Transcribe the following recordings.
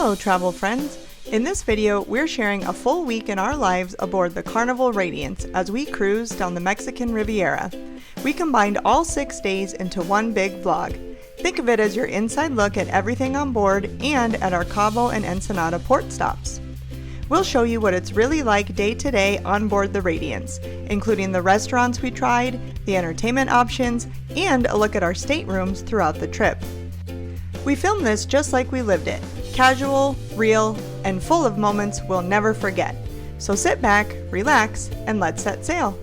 Hello travel friends! In this video, we're sharing a full week in our lives aboard the Carnival Radiance as we cruise down the Mexican Riviera. We combined all 6 days into one big vlog. Think of it as your inside look at everything on board and at our Cabo and Ensenada port stops. We'll show you what it's really like day to day on board the Radiance, including the restaurants we tried, the entertainment options, and a look at our staterooms throughout the trip. We filmed this just like we lived it, casual, real, and full of moments we'll never forget. So sit back, relax, and let's set sail.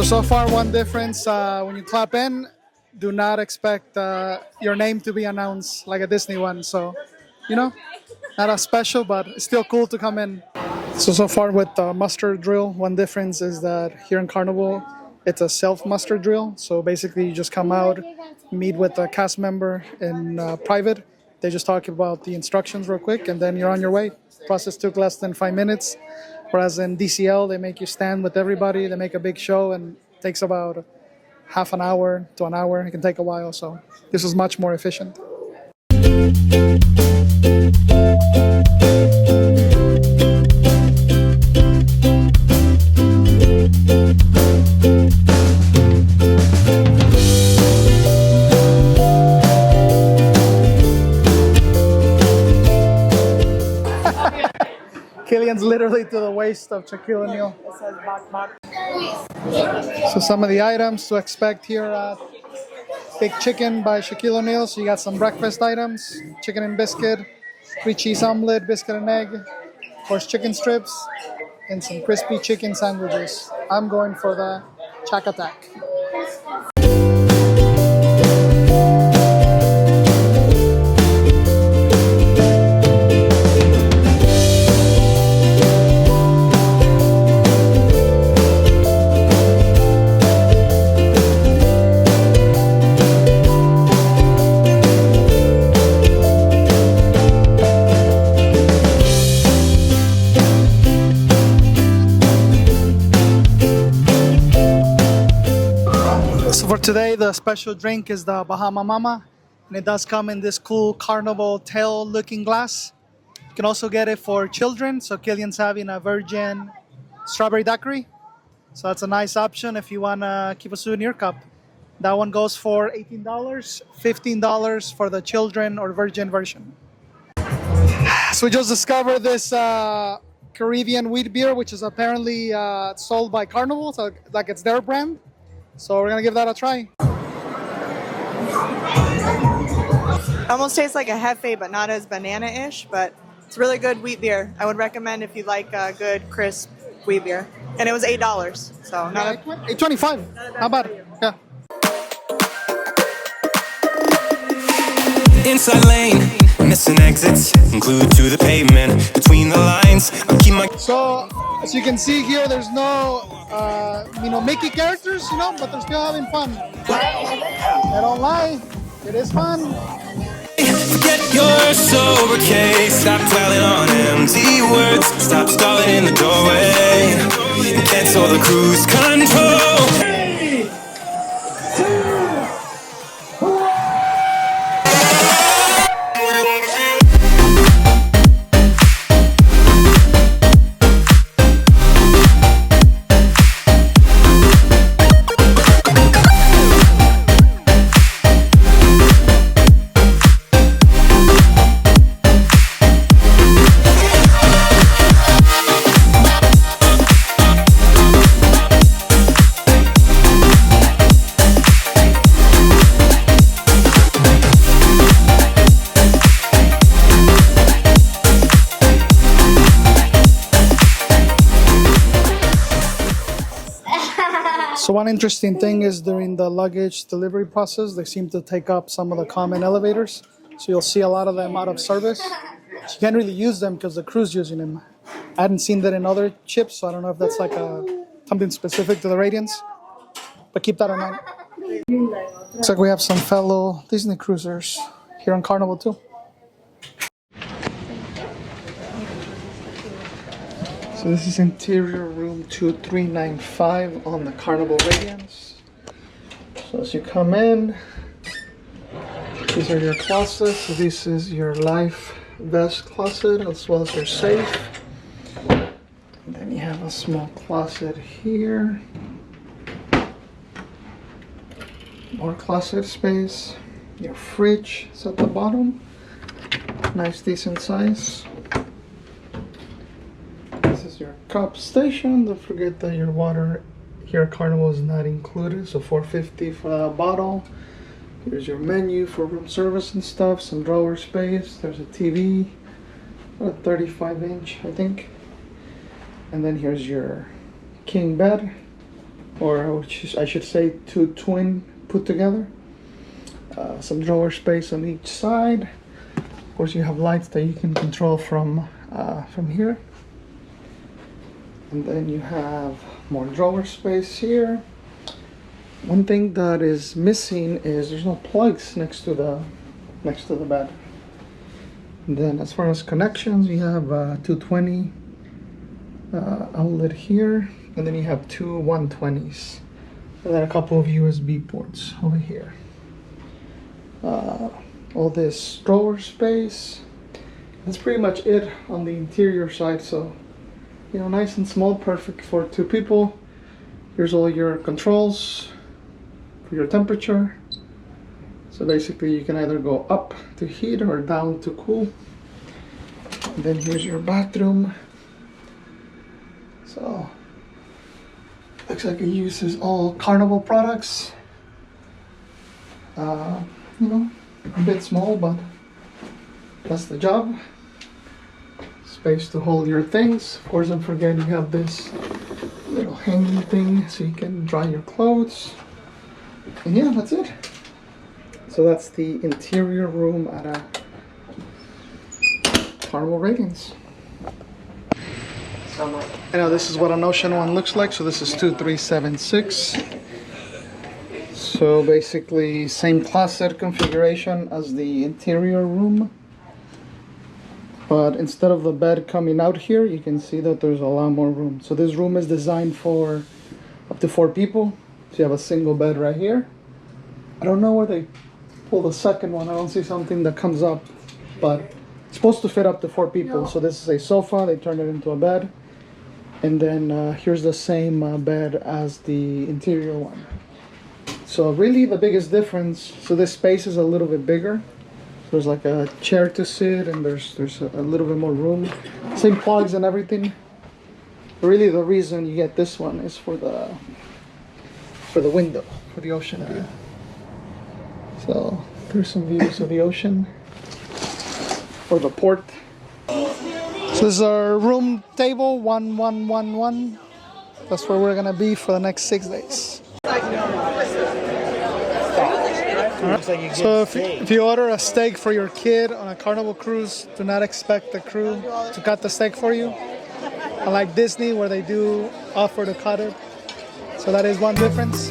So far, one difference, when you clap in, do not expect your name to be announced like a Disney one. So, you know, not as special, but it's still cool to come in. So far with the muster drill, one difference is that here in Carnival, it's a self-muster drill. So basically, you just come out, meet with a cast member in private. They just talk about the instructions real quick, and then you're on your way. Process took less than 5 minutes. Whereas in DCL, they make you stand with everybody. They make a big show and it takes about half an hour to an hour. It can take a while, so this is much more efficient. Killian's literally to the waist of Shaquille O'Neal. So some of the items to expect here at Big Chicken by Shaquille O'Neal. So you got some breakfast items, chicken and biscuit, 3 cheese omelet, biscuit and egg, of course chicken strips, and some crispy chicken sandwiches. I'm going for the Chac Attack. For today, the special drink is the Bahama Mama, and it does come in this cool carnival tail looking glass. You can also get it for children, so Killian's having a virgin strawberry daiquiri. So that's a nice option if you want to keep a souvenir cup. That one goes for $18, $15 for the children or virgin version. So we just discovered this Caribbean wheat beer, which is apparently sold by Carnival, so like it's their brand. So we're gonna give that a try. Almost tastes like a Hefe, but not as banana-ish, but it's really good wheat beer. I would recommend if you like a good, crisp wheat beer. And it was $8, so not $8.25. How bad? Yeah. Inside lane, missing exits, glued to the pavement. Between the lines, I keep my. So as you can see here, there's no Mickey characters, but they're still having fun. I don't lie, it is fun. Get your sober case, stop dwelling on empty words, stop stalling in the doorway, and cancel the cruise control. 3, 2, 1. So one interesting thing is during the luggage delivery process, they seem to take up some of the common elevators. So you'll see a lot of them out of service. You can't really use them because the crew's using them. I hadn't seen that in other ships, so I don't know if that's like something specific to the Radiance. But keep that in mind. Looks like we have some fellow Disney cruisers here on Carnival too. So this is interior room 2395 on the Carnival Radiance. So as you come in, these are your closets. So this is your life vest closet as well as your safe. And then you have a small closet here. More closet space. Your fridge is at the bottom. Nice decent size. This is your cup station. Don't forget that your water here at Carnival is not included, so $4.50 for a bottle. Here's your menu for room service and stuff. Some drawer space. There's a TV, a 35-inch, I think. And then here's your king bed, or I should say 2 twin put together. Some drawer space on each side. Of course, you have lights that you can control from here. And then you have more drawer space here. One thing that is missing is there's no plugs next to the bed. And then as far as connections, you have 220 outlet here, and then you have 2 120s, and then a couple of USB ports over here. All this drawer space. That's pretty much it on the interior side. So, you know, nice and small, perfect for 2 people. Here's all your controls for your temperature. So basically you can either go up to heat or down to cool. And then here's your bathroom. So looks like it uses all Carnival products. You know, a bit small, but that's the job. Space to hold your things. Of course, don't forget you have this little hanging thing so you can dry your clothes. And yeah, that's it. So that's the interior room at a Carnival Radiance. I know this is what an Ocean one looks like. So this is 2376. So basically same closet configuration as the interior room. But instead of the bed coming out here, you can see that there's a lot more room. So this room is designed for up to 4 people. So you have a single bed right here. I don't know where they pull the second one. I don't see something that comes up, but it's supposed to fit up to 4 people. So this is a sofa. They turned it into a bed. And then here's the same bed as the interior one. So really the biggest difference, so this space is a little bit bigger. There's like a chair to sit, and there's a little bit more room. Same plugs and everything. Really the reason you get this one is for the window, for the ocean view. So there's some views of the ocean, or the port. So this is our room table, 1111. That's where we're gonna be for the next 6 days. So if you order a steak for your kid on a Carnival cruise, do not expect the crew to cut the steak for you. Unlike Disney, where they do offer to cut it. So that is one difference.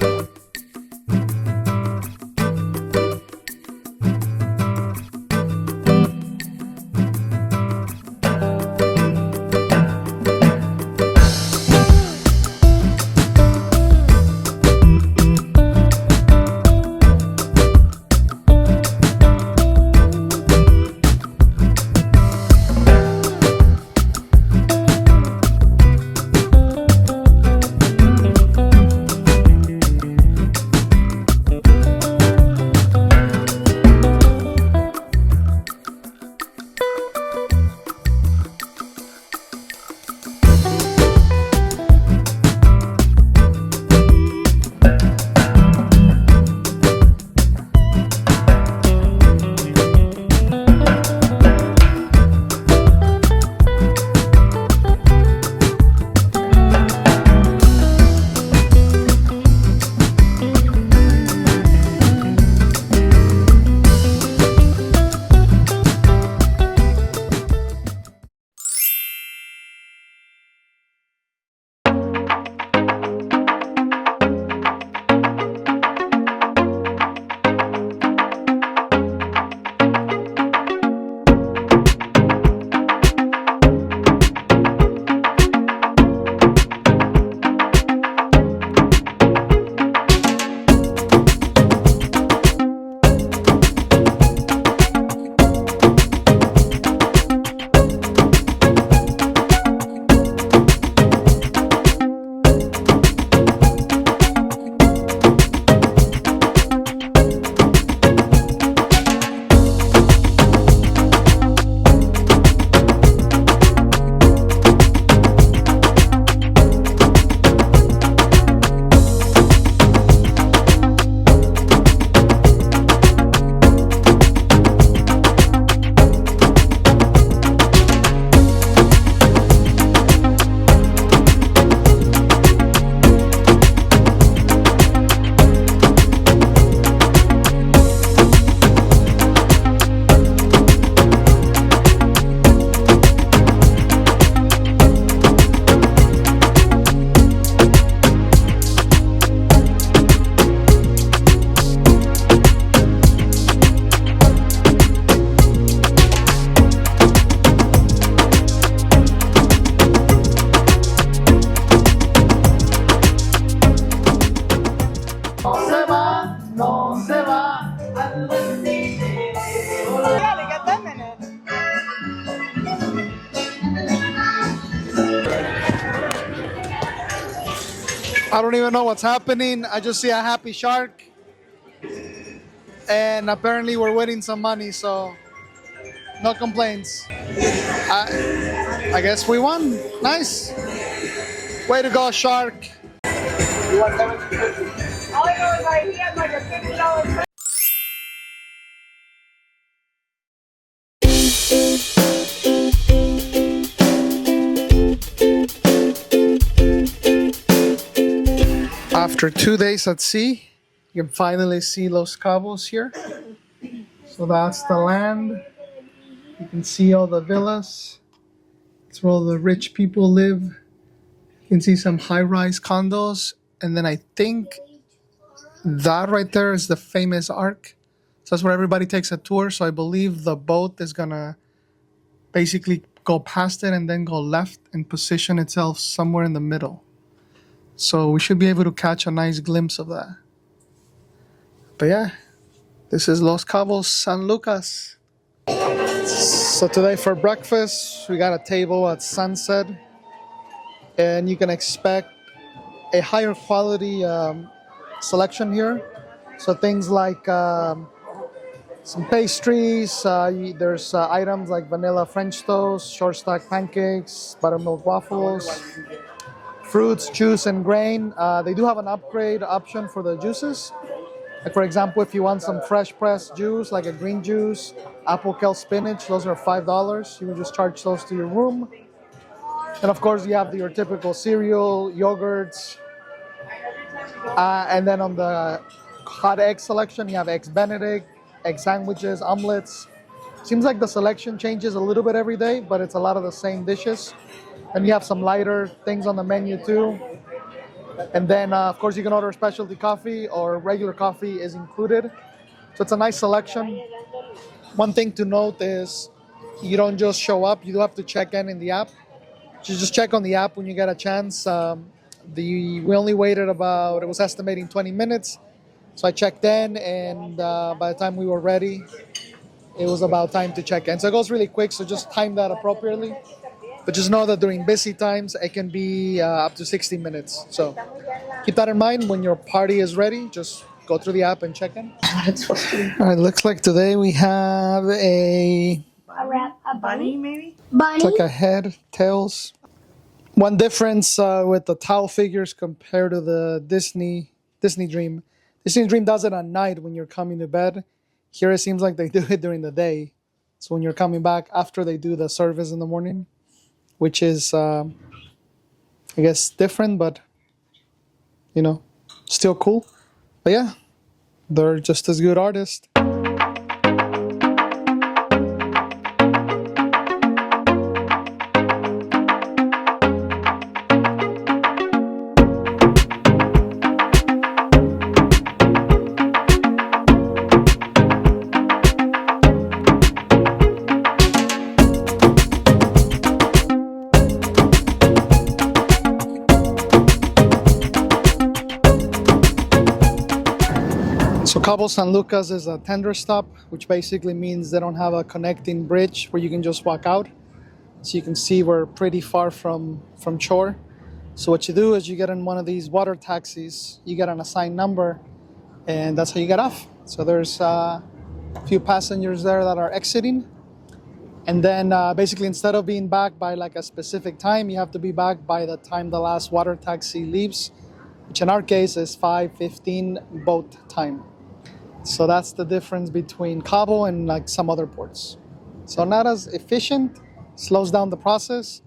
I don't even know what's happening. I just see a happy shark. And apparently we're winning some money, so no complaints. I guess we won. Nice. Way to go, shark. You want 750? All I know is like he has like a $50. After 2 days at sea, you can finally see Los Cabos here. So that's the land. You can see all the villas. It's where all the rich people live. You can see some high-rise condos. And then I think that right there is the famous Arc. So that's where everybody takes a tour. So I believe the boat is gonna basically go past it and then go left and position itself somewhere in the middle. So we should be able to catch a nice glimpse of that. But yeah, this is Los Cabos San Lucas. So today for breakfast, we got a table at sunset. And you can expect a higher quality selection here. So things like some pastries, there's items like vanilla French toast, short stack pancakes, buttermilk waffles, fruits, juice, and grain. They do have an upgrade option for the juices. Like for example, if you want some fresh pressed juice, like a green juice, apple, kale, spinach, those are $5. You can just charge those to your room. And of course, you have your typical cereal, yogurts. And then on the hot egg selection, you have eggs Benedict, egg sandwiches, omelets. Seems like the selection changes a little bit every day, but it's a lot of the same dishes. And you have some lighter things on the menu too. And then, of course, you can order specialty coffee or regular coffee is included. So it's a nice selection. One thing to note is you don't just show up, you do have to check in the app. So just check on the app when you get a chance. We only waited about, it was estimating 20 minutes. So I checked in, and by the time we were ready, it was about time to check in. So it goes really quick, so just time that appropriately. But just know that during busy times, it can be up to 60 minutes. So keep that in mind. When your party is ready, just go through the app and check in. All right, looks like today we have a Bunny, maybe? It's like a head, tails. One difference with the towel figures compared to the Disney Dream. Disney Dream does it at night when you're coming to bed. Here it seems like they do it during the day. So when you're coming back after they do the service in the morning, which is, I guess, different, but, you know, still cool. But yeah, they're just as good artists. So Cabo San Lucas is a tender stop, which basically means they don't have a connecting bridge where you can just walk out. So you can see we're pretty far from shore. So what you do is you get in one of these water taxis, you get an assigned number, and that's how you get off. So there's a few passengers there that are exiting. And then basically instead of being back by like a specific time, you have to be back by the time the last water taxi leaves, which in our case is 5:15 boat time. So that's the difference between Cabo and like some other ports. So not as efficient, slows down the process,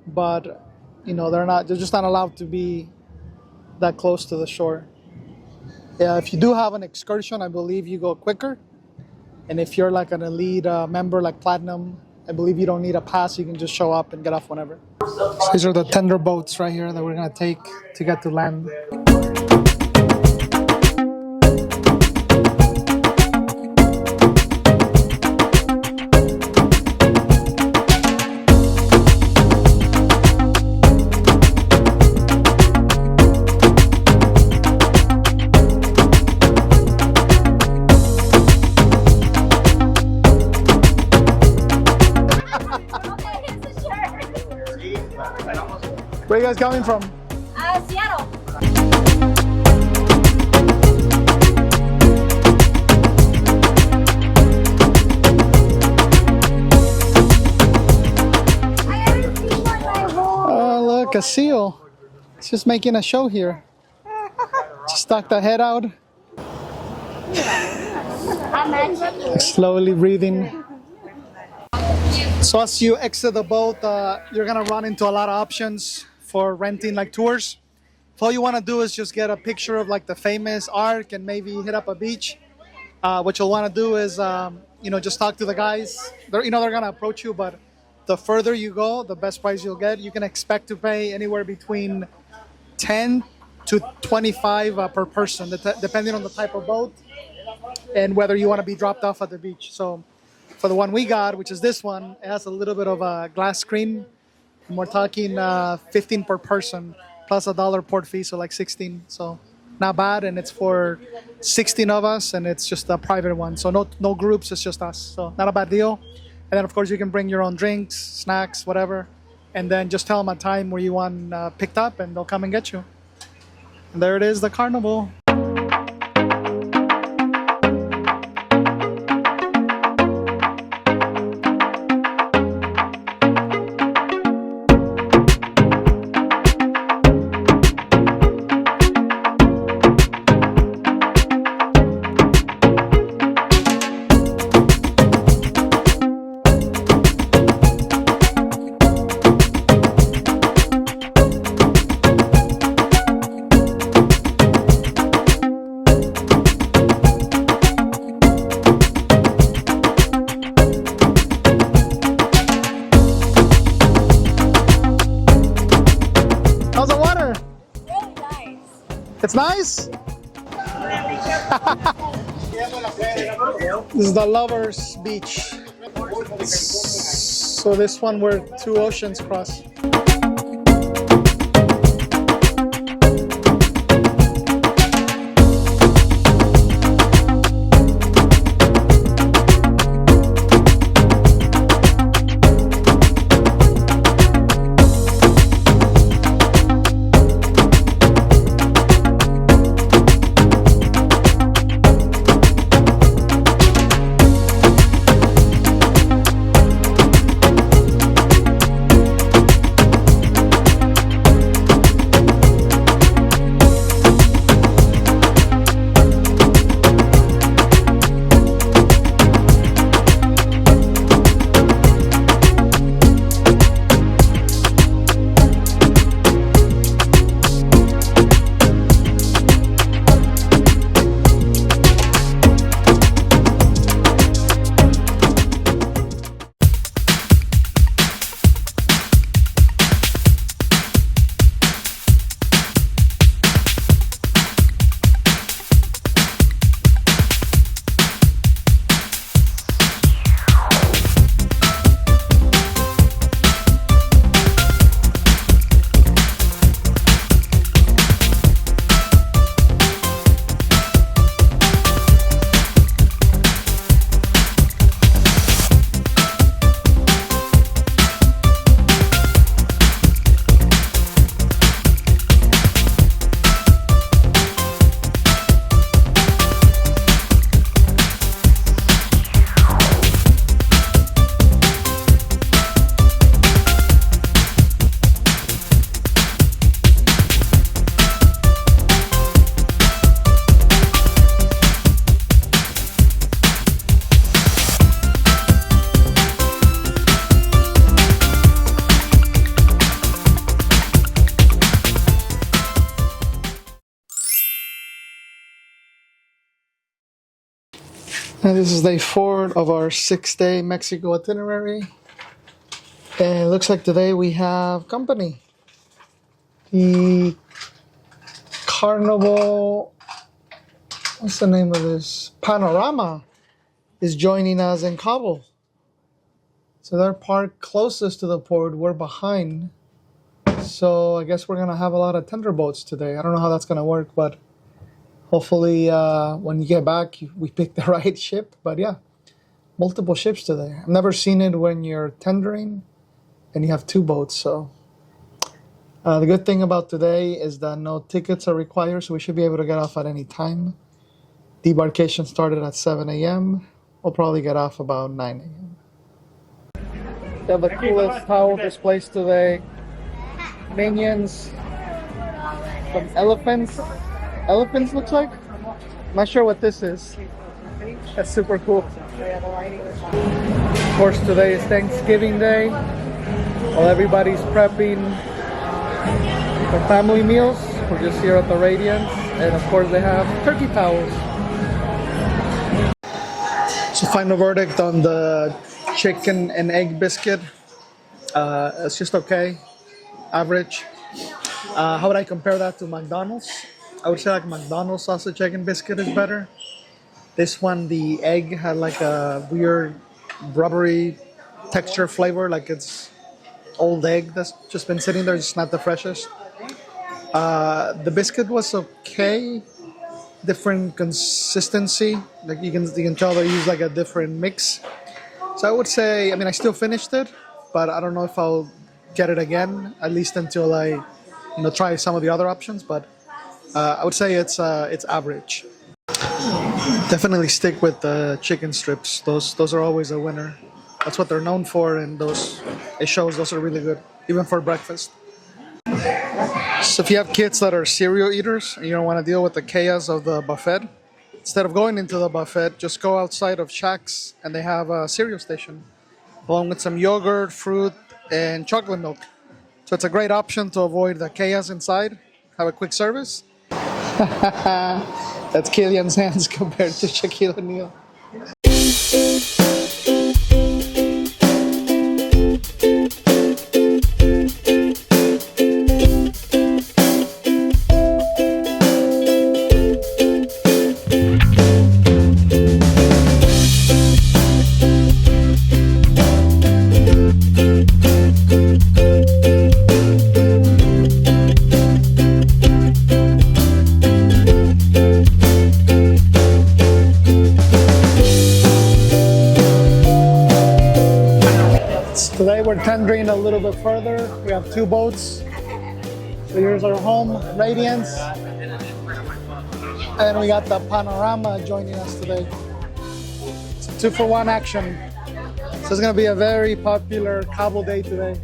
but you know, they're just not allowed to be that close to the shore. Yeah, if you do have an excursion, I believe you go quicker. And if you're like an elite member like Platinum, I believe you don't need a pass, you can just show up and get off whenever. So these are the tender boats right here that we're gonna take to get to land. Where are you guys coming from? Seattle. Oh, look, a seal. It's just making a show here. Just stuck the head out. Slowly breathing. So as you exit the boat, you're gonna run into a lot of options for renting like tours. If all you want to do is just get a picture of like the famous arc and maybe hit up a beach, what you'll want to do is just talk to the guys. They're gonna approach you, but the further you go, the best price you'll get. You can expect to pay anywhere between 10 to 25 per person, depending on the type of boat and whether you want to be dropped off at the beach. So for the one we got, which is this one, it has a little bit of a glass screen. And we're talking 15 per person plus $1 port fee, so like 16. So not bad, and it's for 16 of us, and it's just a private one. So no groups, it's just us. So not a bad deal. And then of course you can bring your own drinks, snacks, whatever, and then just tell them a time where you want picked up, and they'll come and get you. And there it is, the Carnival. How's the water? Really nice. It's nice? This is the Lovers Beach. So this one where two oceans cross. And this is day 4 of our 6-day Mexico itinerary. And it looks like today we have company. The Carnival, what's the name of this? Panorama is joining us in Cabo. So they're parked closest to the port. We're behind. So I guess we're going to have a lot of tender boats today. I don't know how that's going to work, but hopefully when you get back, we pick the right ship. But yeah, multiple ships today. I've never seen it when you're tendering and you have 2 boats. So The good thing about today is that no tickets are required, so we should be able to get off at any time. Debarkation started at 7 a.m. We'll probably get off about 9 a.m. They have the coolest towel displays today. Minions, some elephants. Elephants looks like? I'm not sure what this is. That's super cool. Of course, today is Thanksgiving Day. While everybody's prepping for family meals, we're just here at the Radiance. And of course, they have turkey towels. So final verdict on the chicken and egg biscuit. It's just okay, average. How would I compare that to McDonald's? I would say like McDonald's sausage egg and biscuit is better. This one, the egg had like a weird rubbery texture flavor, like it's old egg that's just been sitting there, it's not the freshest. The biscuit was okay, different consistency, like you can tell they use like a different mix. So I would say, I mean, I still finished it, but I don't know if I'll get it again, at least until I try some of the other options. But I would say it's average. Definitely stick with the chicken strips. Those are always a winner. That's what they're known for, and it shows those are really good, even for breakfast. So if you have kids that are cereal eaters and you don't want to deal with the chaos of the buffet, instead of going into the buffet, just go outside of Shacks and they have a cereal station, along with some yogurt, fruit, and chocolate milk. So it's a great option to avoid the chaos inside. Have a quick service. That's Killian's hands compared to Shaquille O'Neal. Today we're tendering a little bit further. We have two boats. So here's our home, Radiance. And we got the Panorama joining us today. It's a 2-for-1 action. So it's gonna be a very popular Cabo day today.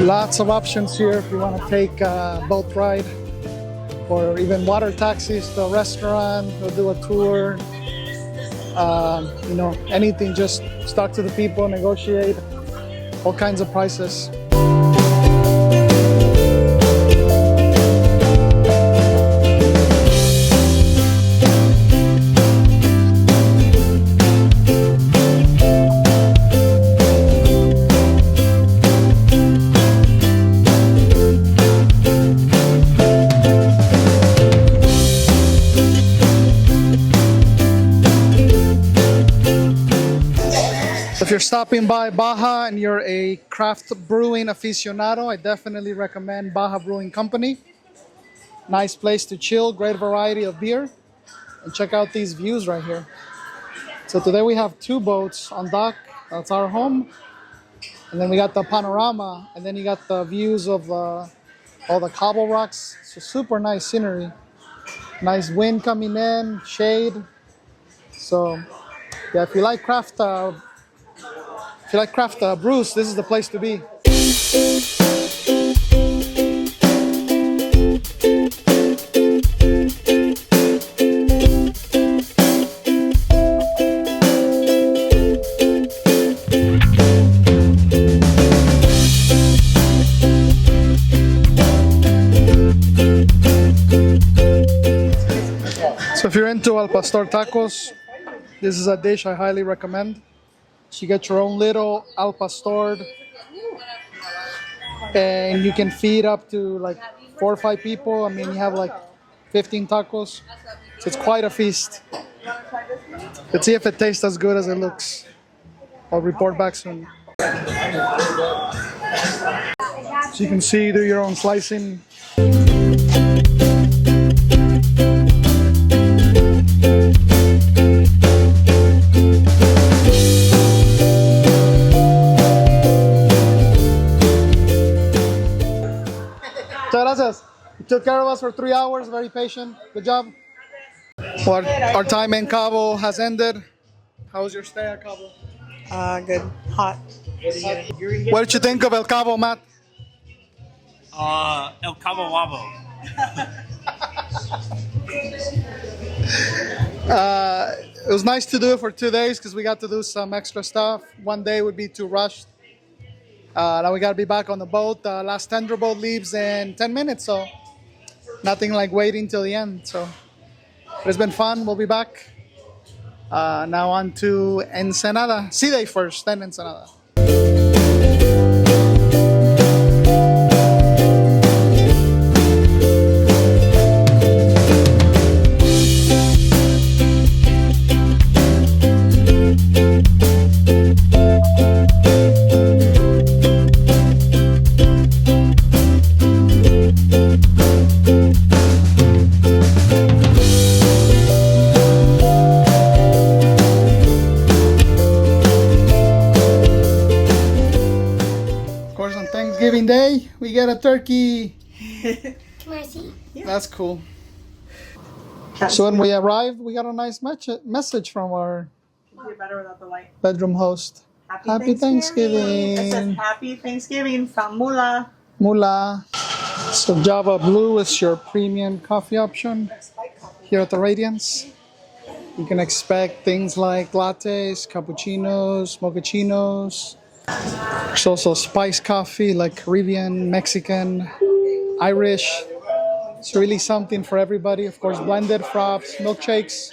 Lots of options here if you want to take a boat ride or even water taxis to a restaurant or do a tour. Anything, just talk to the people, negotiate, all kinds of prices. If you're stopping by Baja and you're a craft brewing aficionado, I definitely recommend Baja Brewing Company. Nice place to chill, great variety of beer. And check out these views right here. So today we have two boats on dock. That's our home. And then we got the panorama, and then you got the views of all the cobble rocks. So super nice scenery. Nice wind coming in, shade. So yeah, if you like craft brews, this is the place to be. So if you're into al pastor tacos, this is a dish I highly recommend. So you get your own little al pastor, and you can feed up to like 4 or 5 people. I mean, you have like 15 tacos. So it's quite a feast. Let's see if it tastes as good as it looks. I'll report back soon. So you can see, do your own slicing. Muchas gracias. You took care of us for 3 hours, very patient. Good job. Well, our time in Cabo has ended. How was your stay at Cabo? Good. Hot. What did you think of El Cabo, Matt? El Cabo Wabo. It was nice to do it for 2 days because we got to do some extra stuff. One day would be too rushed. Now we got to be back on the boat. The last tender boat leaves in 10 minutes, so nothing like waiting till the end. So but it's been fun. We'll be back. Now on to Ensenada. Sea day first, then Ensenada. Thanksgiving Day, we get a turkey. That's cool. So when we arrived, we got a nice message from our bedroom host. Happy Thanksgiving. It says Happy Thanksgiving from Mula. Mula. So Java Blue is your premium coffee option here at the Radiance. You can expect things like lattes, cappuccinos, mochachinos. There's also spiced coffee like Caribbean, Mexican, Irish. It's really something for everybody. Of course, blended froths, milkshakes.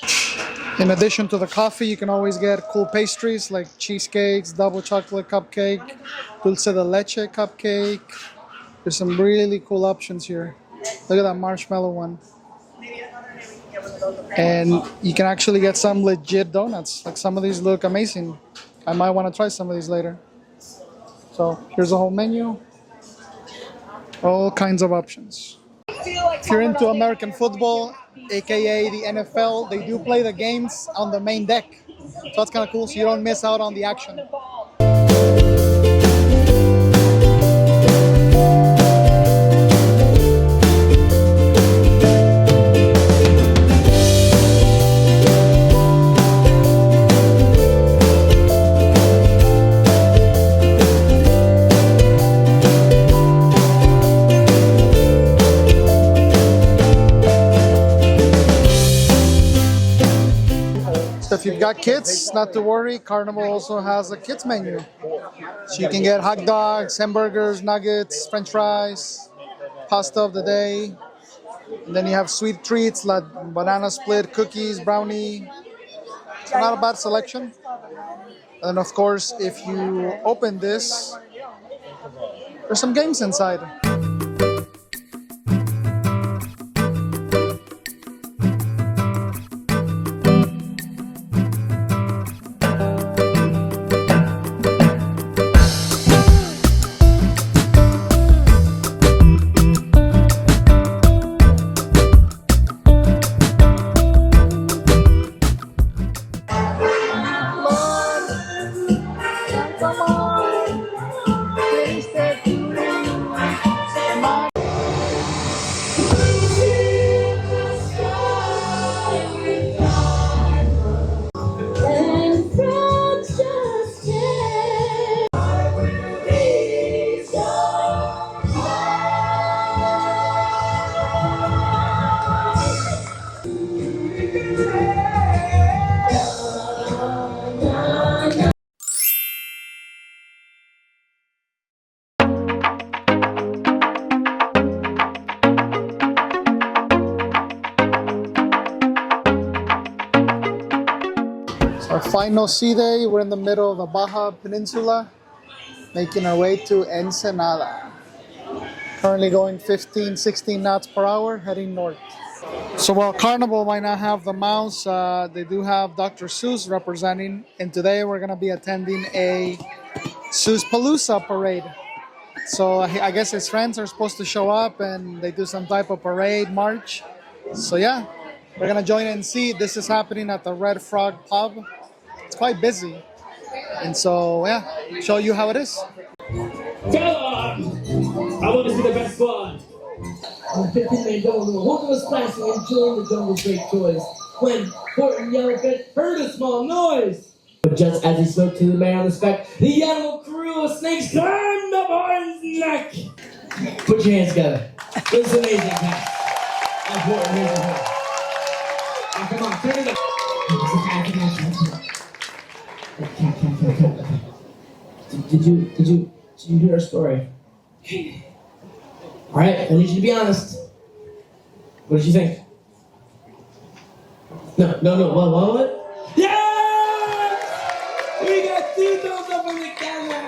In addition to the coffee, you can always get cool pastries like cheesecakes, double chocolate cupcake, dulce de leche cupcake. There's some really cool options here. Look at that marshmallow one. And you can actually get some legit donuts. Like some of these look amazing. I might want to try some of these later. So here's a whole menu. All kinds of options. If you're into American football, aka the NFL, they do play the games on the main deck. So that's kind of cool, so you don't miss out on the action. If you've got kids, not to worry, Carnival also has a kids menu. So you can get hot dogs, hamburgers, nuggets, french fries, pasta of the day. And then you have sweet treats like banana split, cookies, brownie. So not a bad selection. And of course, if you open this, there's some games inside. Our final sea day, we're in the middle of the Baja Peninsula, making our way to Ensenada. Currently going 15, 16 knots per hour, heading north. So while Carnival might not have the mouse, they do have Dr. Seuss representing, and today we're going to be attending a Seuss parade. So I guess his friends are supposed to show up and they do some type of parade, march. So yeah, we're gonna join and see. This is happening at the Red Frog Pub. It's quite busy. And so yeah, show you how it is. Fella, I want to see the best one. When 15 men don't know what was splashing and enjoying the jungle's great toys. When Horton Yellowfin heard a small noise. But just as he spoke to the man on the spec, the animal crew of snakes climbed up on his neck. Put your hands together. This is amazing, guys. That's Horton, here's the horn. Now come on, turn it up. Did you hear our story? All right, I need you to be honest. What did you think? No. What? Yes! We got 2 thumbs up on the camera.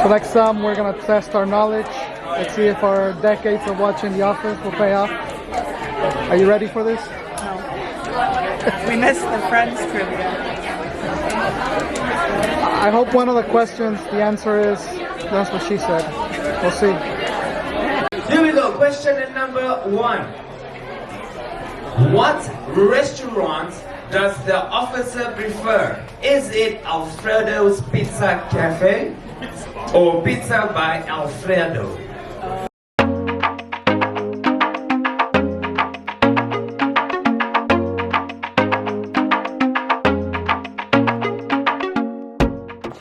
So next time we're gonna test our knowledge. Let's see if our decades of watching The Office will pay off. Are you ready for this? We missed the Friends trivia. I hope one of the questions, the answer is, that's what she said. We'll see. Here we go, question number 1. What restaurant does the officer prefer? Is it Alfredo's Pizza Cafe or Pizza by Alfredo?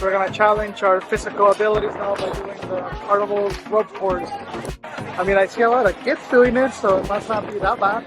We're gonna challenge our physical abilities now by doing the Carnival rope course. I mean, I see a lot of kids doing it, so it must not be that bad.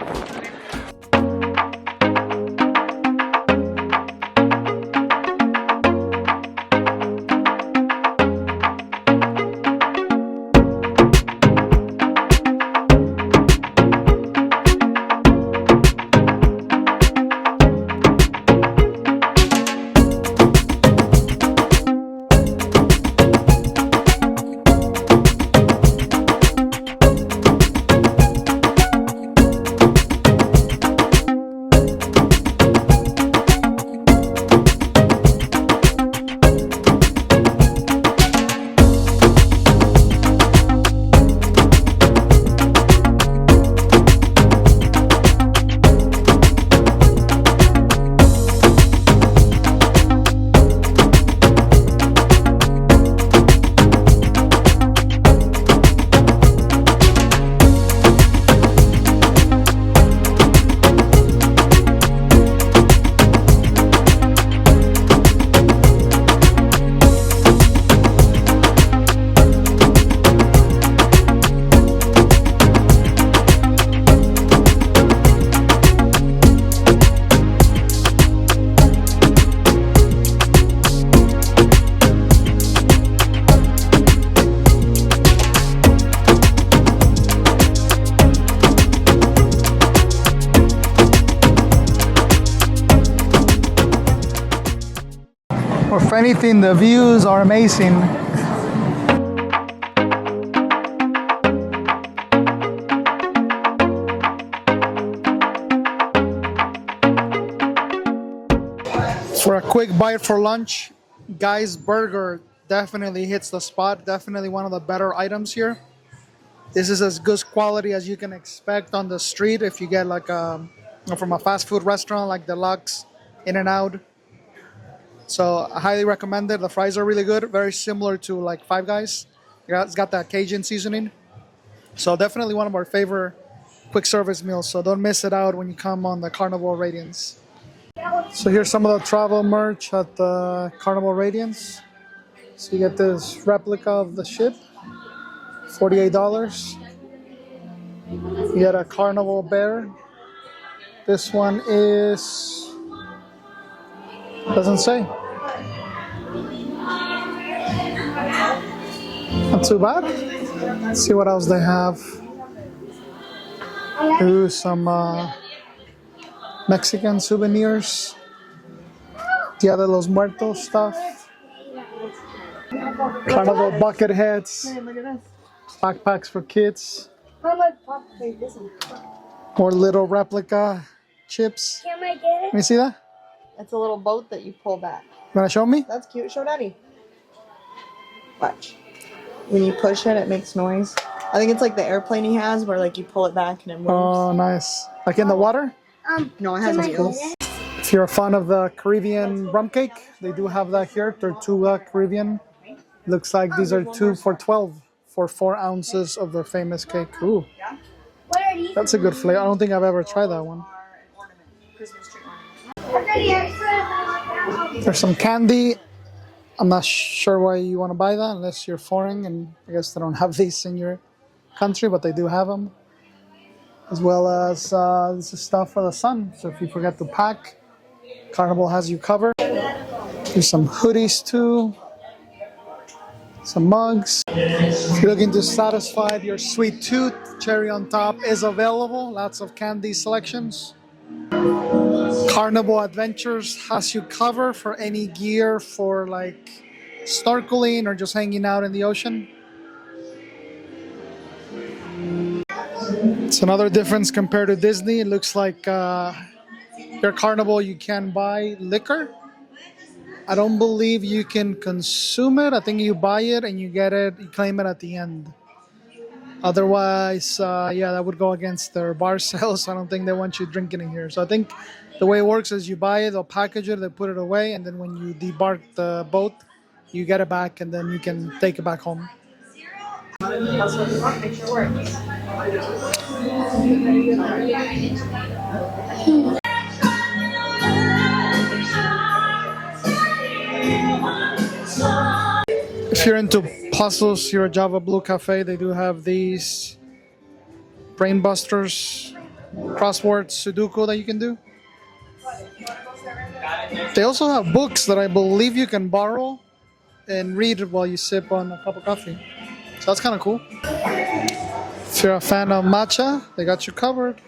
If anything, the views are amazing. For a quick bite for lunch, Guy's Burger definitely hits the spot. Definitely one of the better items here. This is as good quality as you can expect on the street if you get like from a fast food restaurant like Deluxe, In-N-Out. So I highly recommend it. The fries are really good, very similar to like Five Guys. It's got that Cajun seasoning. So definitely one of our favorite quick service meals. So don't miss it out when you come on the Carnival Radiance. So here's some of the travel merch at the Carnival Radiance. So you get this replica of the ship, $48. You get a Carnival bear. This one is, doesn't say. Not too bad. Let's see what else they have. Ooh, some Mexican souvenirs. Dia de los Muertos stuff. Carnival bucket hats, Hey, look at this. backpacks for kids, How much pop is this one? more little replica chips. Can I get Let me see that. It's a little boat that you pull back. You wanna show me? That's cute. Show Daddy. Watch. When you push it, it makes noise. I think it's like the airplane he has where like you pull it back and it moves. Oh, nice. Like in the water? No, it has Can I wheels. get If you're a fan of the Caribbean rum cake, they do have that here. Tortuga Caribbean. Looks like these are 2 for $12 for 4 ounces of their famous cake. Ooh, What are these? that's a good flavor. I don't think I've ever tried that one. There's some candy. I'm not sure why you want to buy that unless you're foreign, and I guess they don't have these in your country, but they do have them. As well as this is stuff for the sun. So if you forget to pack, Carnival has you covered. There's some hoodies too. Some mugs. If you're looking to satisfy your sweet tooth, cherry on top is available. Lots of candy selections. Carnival Adventures has you covered for any gear for like snorkeling or just hanging out in the ocean. It's another difference compared to Disney. It looks like your Carnival you can buy liquor. I don't believe you can consume it. I think you buy it and you get it, you claim it at the end. Otherwise, yeah, that would go against their bar sales. I don't think they want you drinking in here. So I think the way it works is you buy it, they'll package it, they put it away, and then when you debark the boat, you get it back and then you can take it back home. If you're into puzzles, you're a Java Blue Cafe, they do have these brain busters, crosswords, Sudoku that you can do. They also have books that I believe you can borrow and read while you sip on a cup of coffee. So that's kind of cool. If you're a fan of matcha, they got you covered.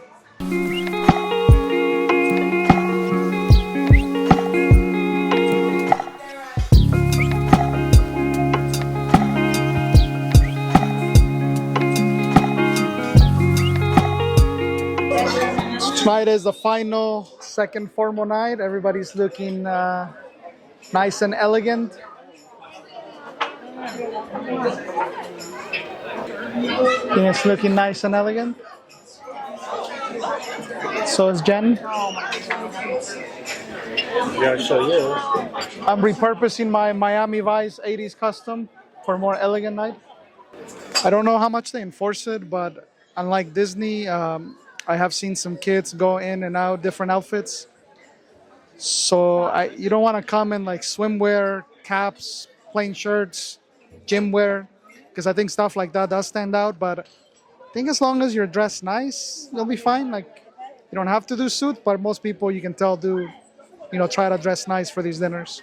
Tonight is the final second formal night. Everybody's looking nice and elegant. It's looking nice and elegant. So is Jen. Yeah, show you. I'm repurposing my Miami Vice 80s custom for a more elegant night. I don't know how much they enforce it, but unlike Disney, I have seen some kids go in and out different outfits. So you don't want to come in like swimwear, caps, plain shirts, gym wear, because I think stuff like that does stand out. But I think as long as you're dressed nice, you'll be fine. Like you don't have to do suit, but most people you can tell do, try to dress nice for these dinners.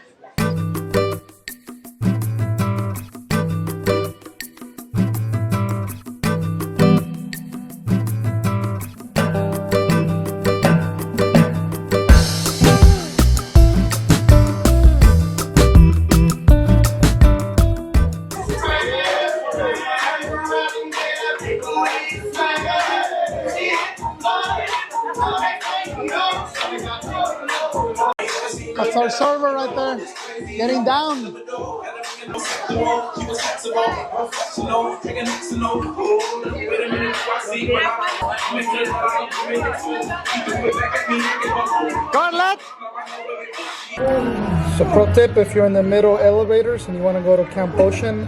That's our server right there, getting down. Go on, lad. So pro tip, if you're in the middle elevators and you want to go to Camp Ocean,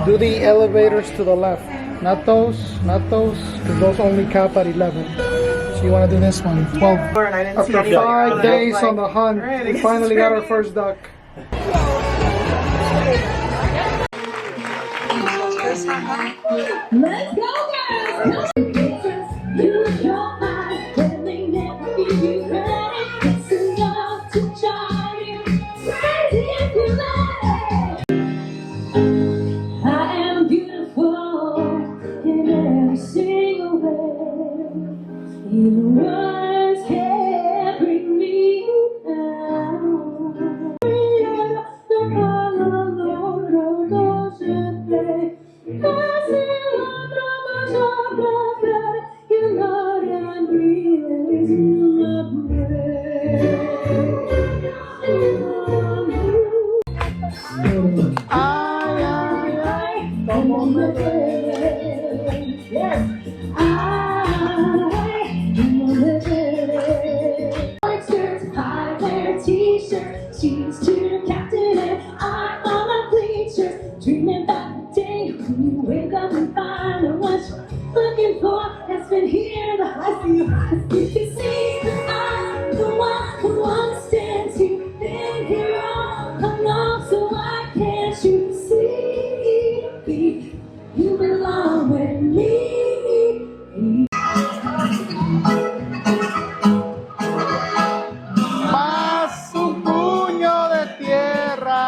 do the elevators to the left. Not those, because those only cap at 11. So you want to do this one, 12. After 5 days on the hunt, we finally got our first duck. Let's go, guys! Use your eyes, and they never give you credit. It's enough to charm you, crazy if you let it. I am beautiful in every single way. Even words can't bring me down. You're not Ay, ay, ay, como me duele. Yes. I wear a t-shirt, she's cheer captain, and I'm on my bleachers, dreaming about the day when you wake up and find what you're looking for has been here. I see you, you can see that I'm the one who understands you. Been here all along, so why can't you see? You belong with me. Más un puño de tierra.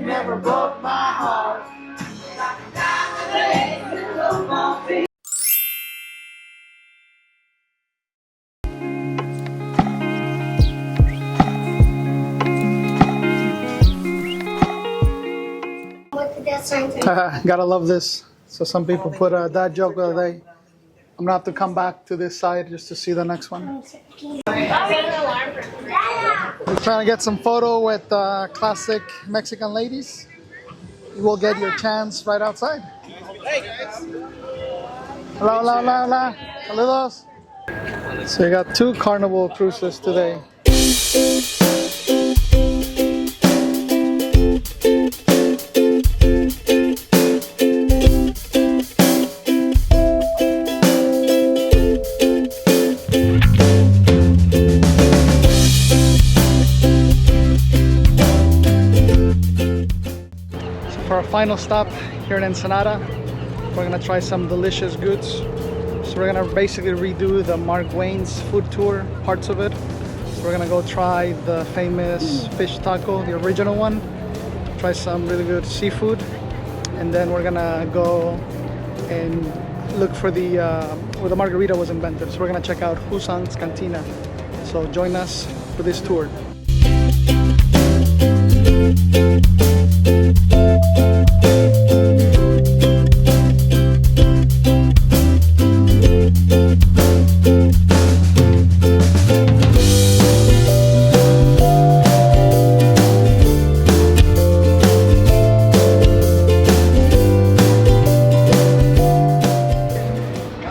Never broke my heart. What did that sign say? Gotta love this. So some people put that joke the other day. I'm gonna have to come back to this side just to see the next one. We're trying to get some photo with classic Mexican ladies. You will get your chance right outside. Hola, hola, hola, hola. Saludos. So you got 2 Carnival cruises today. For our final stop here in Ensenada, we're gonna try some delicious goods. So we're gonna basically redo the Mark Wayne's food tour, parts of it. So we're gonna go try the famous fish taco, the original one, try some really good seafood, and then we're gonna go and look for the where the margarita was invented. So we're gonna check out Hussang's Cantina. So join us for this tour.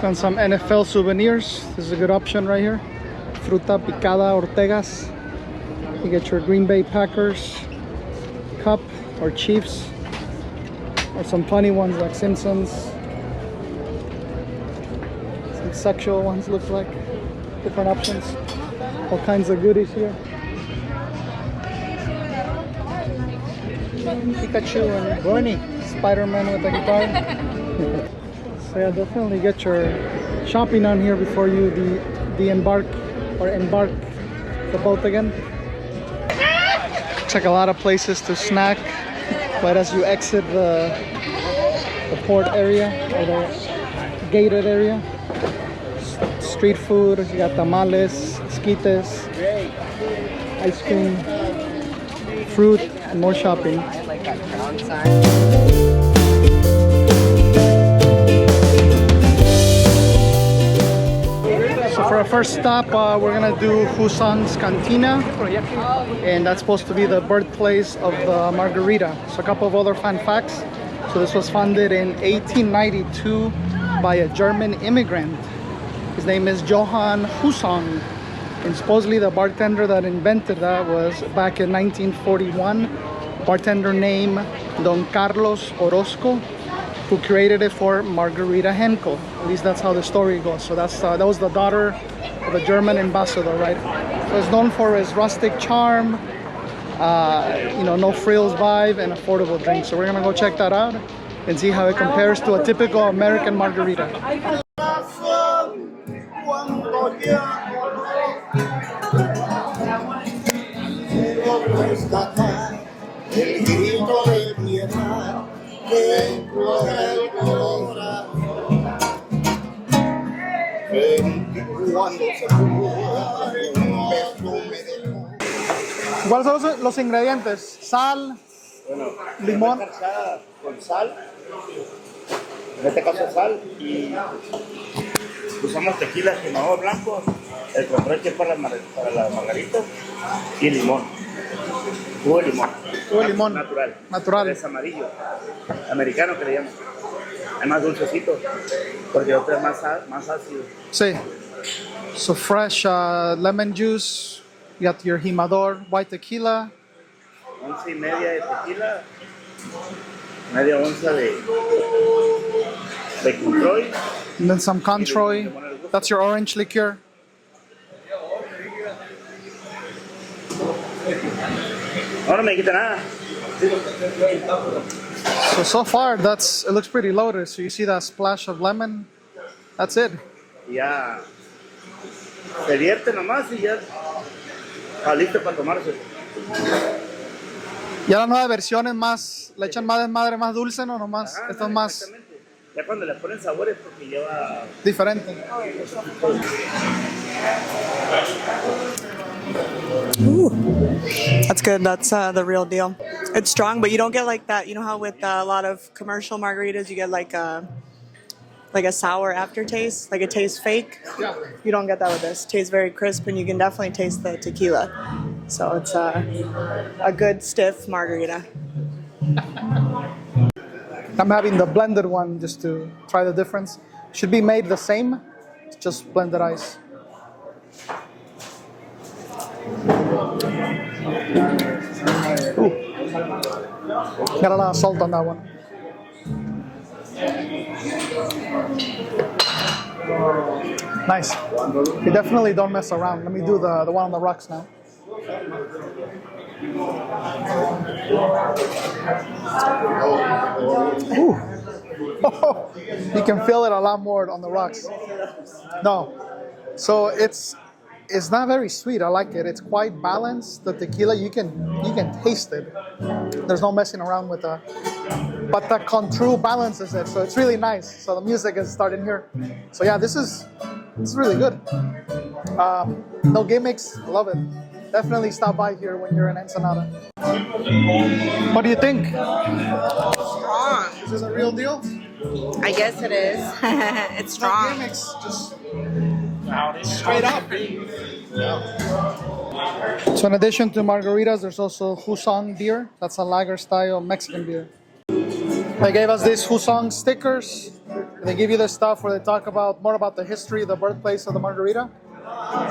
And some NFL souvenirs. This is a good option right here. Fruta picada Ortegas. You get your Green Bay Packers cup or Chiefs, or some funny ones like Simpsons. Some sexual ones look like. Different options. All kinds of goodies here. Pikachu and Bernie. Spider-Man with a guitar. So yeah, definitely get your shopping on here before you embark the boat again. Looks like a lot of places to snack right as you exit the port area or the gated area. Street food, you got tamales, esquites, ice cream, fruit, and more shopping. So for our first stop, we're gonna do Hussang's Cantina, and that's supposed to be the birthplace of the margarita. So a couple of other fun facts. So this was founded in 1892 by a German immigrant. His name is Johann Hussang, and supposedly the bartender that invented that was back in 1941, bartender named Don Carlos Orozco, who created it for Margarita Henkel. At least that's how the story goes. So that was the daughter of a German ambassador, right? So it's known for its rustic charm, no frills vibe, and affordable drinks. So we're gonna go check that out and see how it compares to a typical American margarita. ¿Cuáles son los ingredientes? Sal, Bueno, limón. cerveza con sal, en este caso sal, y usamos tequila, quemado blanco, el contrache para las margaritas y limón. Jugo de limón. Jugo de limón. Natural. Natural. Es amarillo. Americano que le llaman. Es más dulcecito, porque otro es más ácido. Sí. So fresh lemon juice. You got your jimador, white tequila. 11:30 de tequila, media onza de control. And then some Controy. That's your orange liqueur. No me quita nada. So far, it looks pretty loaded. So you see that splash of lemon? That's it. Y ya se vierte nomás y ya está listo para tomarse. Ya la nueva versión es más, le echan más desmadre, más dulce, ¿no? Nomás, Ajá, esto es más exactamente. Ya cuando le ponen sabores porque lleva... diferente. That's good. That's the real deal. It's strong, but you don't get like that. You know how with a lot of commercial margaritas, you get like a sour aftertaste, like it tastes fake. Yeah. You don't get that with this. It tastes very crisp, and you can definitely taste the tequila. So it's a good stiff margarita. I'm having the blended one just to try the difference. Should be made the same, it's just blended ice. Ooh. Got a lot of salt on that one. Nice. You definitely don't mess around. Let me do the one on the rocks now. Ooh. Oh, you can feel it a lot more on the rocks. No. So it's not very sweet. I like it. It's quite balanced. The tequila, you can taste it. There's no messing around with that. But the control balances it, so it's really nice. So the music is starting here. So yeah, this is really good. No gimmicks. I love it. Definitely stop by here when you're in Ensenada. What do you think? Strong. Is this a real deal? I guess it is. It's No strong. gimmicks, just straight up. So in addition to margaritas, there's also Husong beer. That's a lager style Mexican beer. They gave us these Husong stickers. They give you the stuff where they talk more about the history, the birthplace of the margarita.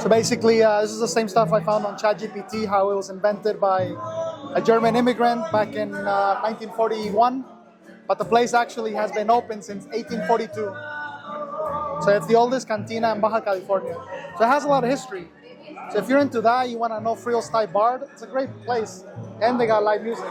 So basically, this is the same stuff I found on ChatGPT, how it was invented by a German immigrant back in 1941. But the place actually has been open since 1842. So it's the oldest cantina in Baja, California. So it has a lot of history. So if you're into that, you want to know Frios Thai Bar, it's a great place. And they got live music.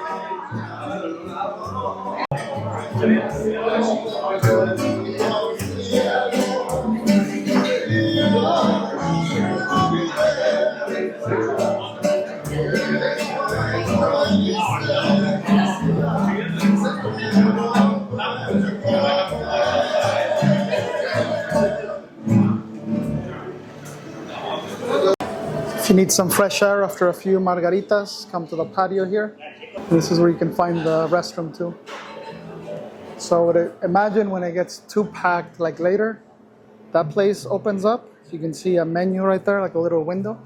If you need some fresh air after a few margaritas, come to the patio here. This is where you can find the restroom too. So imagine when it gets too packed, like later, that place opens up. So you can see a menu right there, like a little window.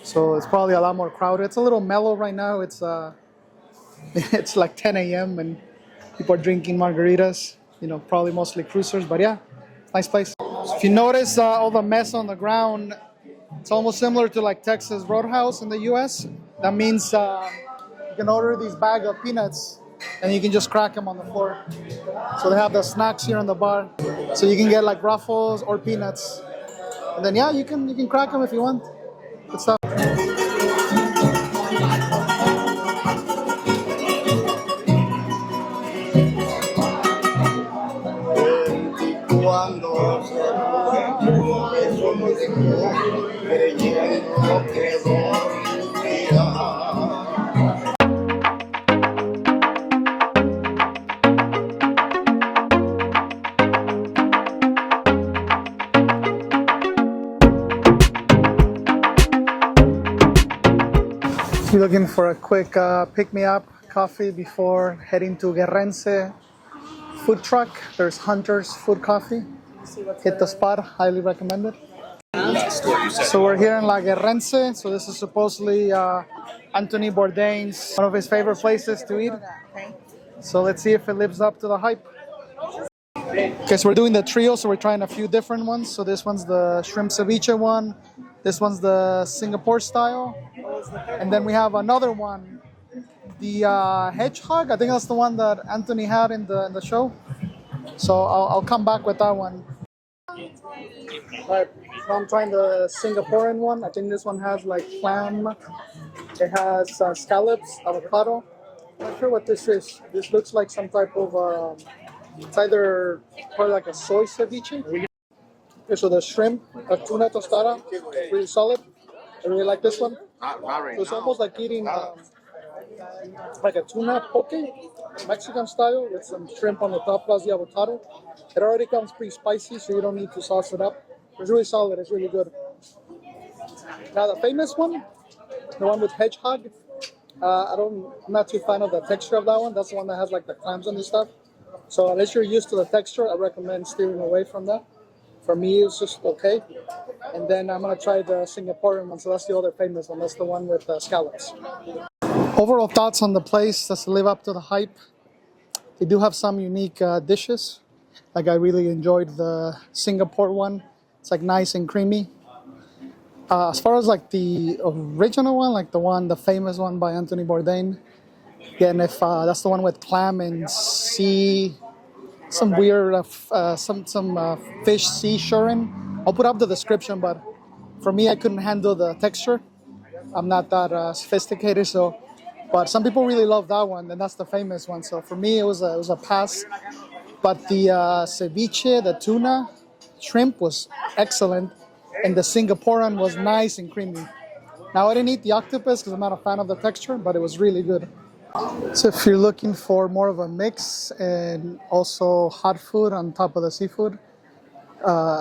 So it's probably a lot more crowded. It's a little mellow right now. It's it's like 10 a.m. and people are drinking margaritas. You know, probably mostly cruisers, but yeah, nice place. So if you notice all the mess on the ground, it's almost similar to like Texas Roadhouse in the U.S. That means you can order these bag of peanuts and you can just crack them on the floor. So they have the snacks here in the bar. So you can get like Ruffles or peanuts. And then yeah, you can crack them if you want. Good stuff. You're looking for a quick pick-me-up coffee before heading to Guerrense food truck. There's Hunter's Food Coffee. Hit the spot, highly recommended. So we're here in La Guerrense. So this is supposedly Anthony Bourdain's one of his favorite places to eat. So let's see if it lives up to the hype. Okay, so we're doing the trio, so we're trying a few different ones. So this one's the shrimp ceviche one. This one's the Singapore style. And then we have another one, the hedgehog. I think that's the one that Anthony had in the show. So I'll come back with that one. Alright, so I'm trying the Singaporean one. I think this one has like clam. It has scallops, avocado. I'm not sure what this is. This looks like some type of, it's either probably like a soy ceviche. Okay, so the shrimp, a tuna tostada, really solid. I really like this one. So it's almost like eating like a tuna poke, Mexican style, with some shrimp on the top plus the avocado. It already comes pretty spicy, so you don't need to sauce it up. It's really solid. It's really good. Now the famous one, the one with hedgehog. I'm not too fan of the texture of that one. That's the one that has like the clams and stuff. So unless you're used to the texture, I recommend steering away from that. For me, it's just okay. And then I'm gonna try the Singaporean one. So that's the other famous one. That's the one with scallops. Overall thoughts on the place. Does it live up to the hype? They do have some unique dishes. Like I really enjoyed the Singapore one. It's like nice and creamy. As far as like the original one, like the famous one by Anthony Bourdain. Again, if that's the one with clam and some weird fish sea shrimp. I'll put up the description, but for me, I couldn't handle the texture. I'm not that sophisticated, so. But some people really love that one, and that's the famous one. So for me, it was a pass. But the ceviche, the tuna, shrimp was excellent, and the Singaporean was nice and creamy. Now I didn't eat the octopus because I'm not a fan of the texture, but it was really good. So if you're looking for more of a mix and also hot food on top of the seafood,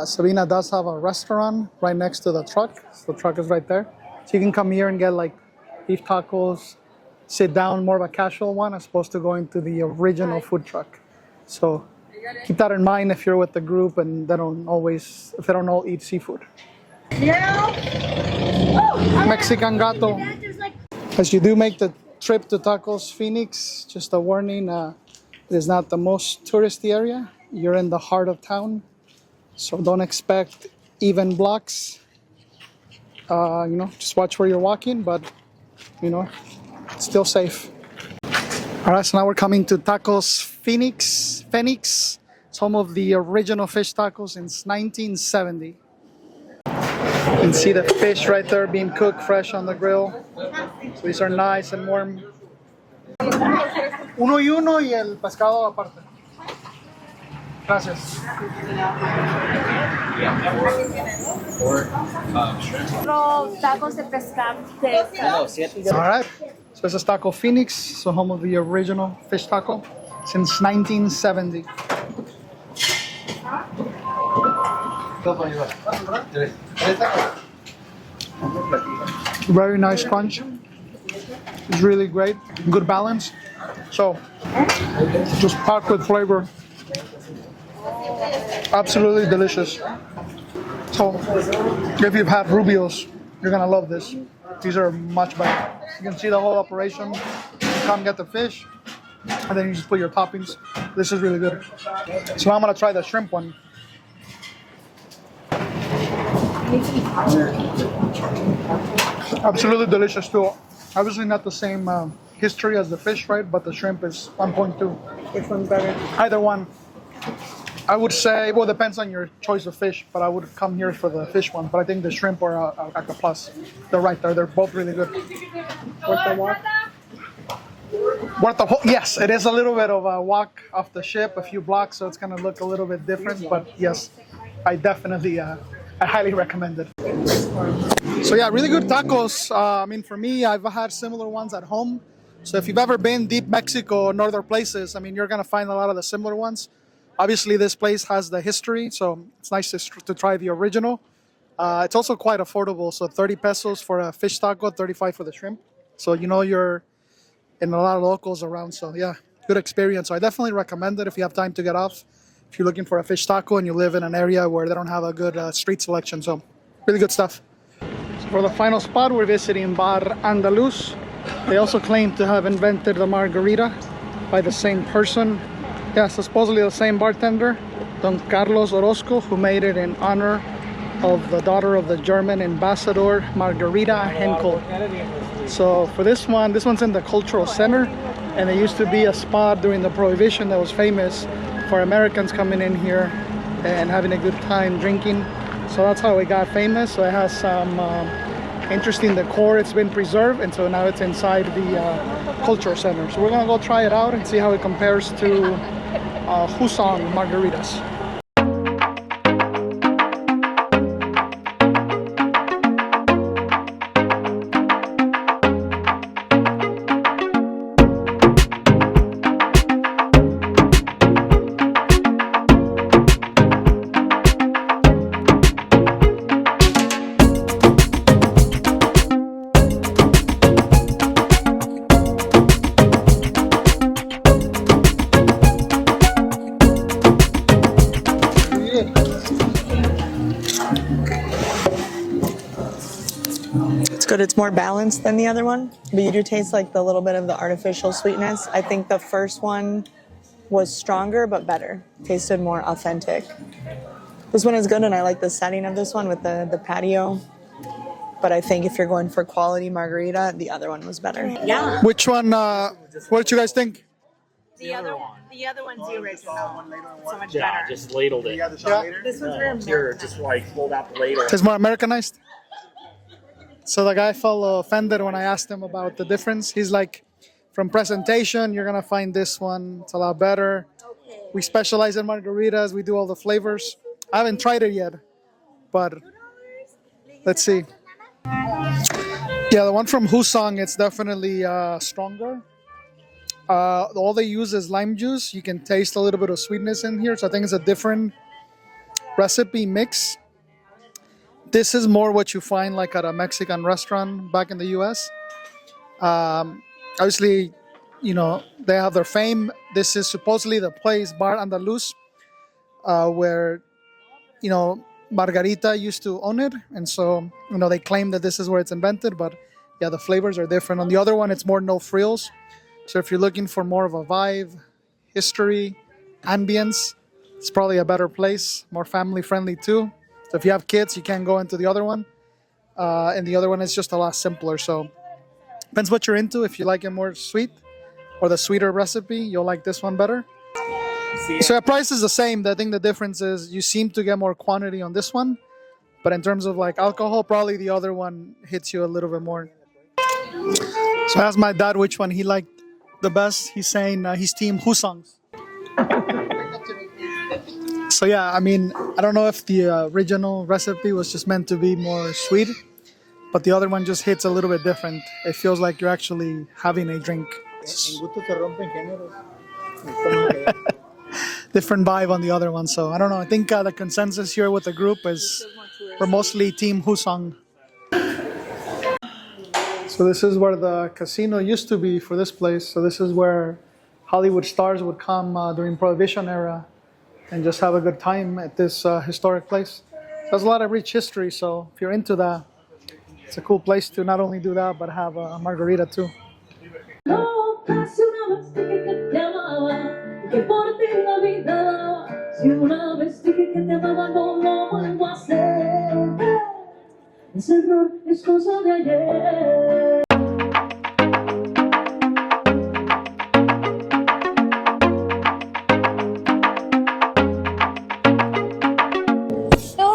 Sabina does have a restaurant right next to the truck. So the truck is right there. So you can come here and get like beef tacos, sit down, more of a casual one as opposed to going to the original food truck. So keep that in mind if you're with the group and they don't all eat seafood. Mexican gato. As you do make the trip to Tacos Phoenix, just a warning, it is not the most touristy area. You're in the heart of town, so don't expect even blocks. Just watch where you're walking, but it's still safe. All right, so now we're coming to Tacos Phoenix. It's home of the original fish tacos since 1970. You can see the fish right there being cooked fresh on the grill. So these are nice and warm. Uno y uno y el pescado aparte. Gracias. Tacos de pescado. All right. So this is Taco Phoenix, so home of the original fish taco since 1970. Very nice crunch. It's really great. Good balance. So, just packed with flavor. Absolutely delicious. So, if you've had Rubios, you're gonna love this. These are much better. You can see the whole operation. You come get the fish, and then you just put your toppings. This is really good. So now I'm gonna try the shrimp one. Absolutely delicious too. Obviously not the same history as the fish, right? But the shrimp is 1.2. Which one's better? Either one. I would say, well, it depends on your choice of fish, but I would come here for the fish one. But I think the shrimp are at the plus. They're right there. They're both really good. Worth the walk? Yes, it is a little bit of a walk off the ship, a few blocks, so it's going to look a little bit different. But yes, I definitely, I highly recommend it. So yeah, really good tacos. For me, I've had similar ones at home. So if you've ever been deep Mexico or northern places, you're going to find a lot of the similar ones. Obviously, this place has the history, so it's nice to try the original. It's also quite affordable, so 30 pesos for a fish taco, 35 for the shrimp. So you know you're in a lot of locals around. So yeah, good experience. So I definitely recommend it if you have time to get off. If you're looking for a fish taco and you live in an area where they don't have a good street selection. So really good stuff. So for the final spot, we're visiting Bar Andaluz. They also claim to have invented the margarita by the same person. Yeah, so supposedly the same bartender, Don Carlos Orozco, who made it in honor of the daughter of the German ambassador, Margarita Henkel. So for this one's in the cultural center, and it used to be a spot during the Prohibition that was famous for Americans coming in here and having a good time drinking. So that's how it got famous. So it has some interesting decor. It's been preserved, and so now it's inside the cultural center. So we're gonna go try it out and see how it compares to Husong margaritas. It's good. It's more balanced than the other one, but you do taste like the little bit of the artificial sweetness. I think the first one was stronger but better. Tasted more authentic. This one is good, and I like the setting of this one with the patio. But I think if you're going for quality margarita, the other one was better. Yeah. Which one? What did you guys think? The other one's the original. So much Yeah, better. just ladled it. This one's very Here, American. just like pulled out the ladle. It's more Americanized. So the guy felt offended when I asked him about the difference. He's like, from presentation, you're gonna find this one. It's a lot better. We specialize in margaritas. We do all the flavors. I haven't tried it yet, but let's see. Yeah, the one from Husong, it's definitely stronger. All they use is lime juice. You can taste a little bit of sweetness in here, so I think it's a different recipe mix. This is more what you find like at a Mexican restaurant back in the US. Obviously, you know, they have their fame. This is supposedly the place, Bar Andaluz, where, you know, Margarita used to own it. And so, you know, they claim that this is where it's invented, but yeah, the flavors are different. On the other one, it's more no frills. So if you're looking for more of a vibe, history, ambience, it's probably a better place, more family friendly too. So if you have kids, you can go into the other one. And the other one is just a lot simpler. So depends what you're into. If you like it more sweet or the sweeter recipe, you'll like this one better. So the price is the same. I think the difference is you seem to get more quantity on this one. But in terms of like alcohol, probably the other one hits you a little bit more. So I asked my dad which one he liked the best. He's saying he's team Husong's. So yeah, I mean, I don't know if the original recipe was just meant to be more sweet, but the other one just hits a little bit different. It feels like you're actually having a drink. Different vibe on the other one. So I don't know. I think the consensus here with the group is we're mostly team Husong. So this is where the casino used to be for this place. So this is where Hollywood stars would come during Prohibition era and just have a good time at this historic place. There's a lot of rich history, so if you're into that, it's a cool place to not only do that, but have a margarita too. No, casi una vez dije que te amaba, que por ti la vida daba. Si una vez dije que te amaba, no lo vuelvo a hacer. Ese error es cosa de ayer.